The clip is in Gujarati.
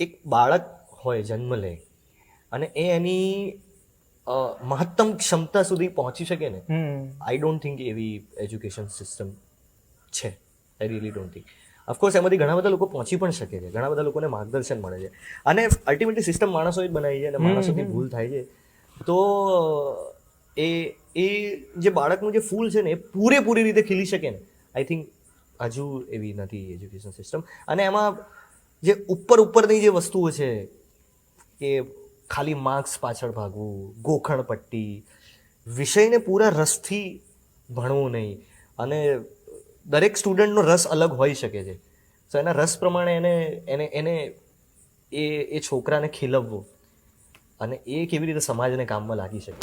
એક બાળક હોય જન્મ લે અને એ એની મહત્તમ ક્ષમતા સુધી પહોંચી શકે ને, આઈ ડોન્ટ થિંક એવી એજ્યુકેશન સિસ્ટમ છે. I really don't think. Of course એમાંથી ઘણા બધા લોકો પહોંચી પણ શકે છે, ઘણા બધા લોકોને માર્ગદર્શન મળે છે, અને અલ્ટિમેટલી સિસ્ટમ માણસોએ જ બનાવી છે અને માણસોથી ભૂલ થાય છે. તો એ જે બાળકનું જે ફૂલ છે ને એ પૂરેપૂરી રીતે ખીલી શકે ને, આઈ થિંક હજુ એવી નથી એજ્યુકેશન સિસ્ટમ. અને એમાં જે ઉપરની જે વસ્તુઓ છે કે ખાલી માર્ક્સ પાછળ ભાગવું, ગોખણ પટ્ટી, વિષયને પૂરા રસથી ભણવું નહીં, અને દરેક સ્ટુડન્ટનો રસ અલગ હોઈ શકે છે. તો એના રસ પ્રમાણે એને એ છોકરાને ખીલવવો અને એ કેવી રીતે સમાજને કામમાં લાગી શકે.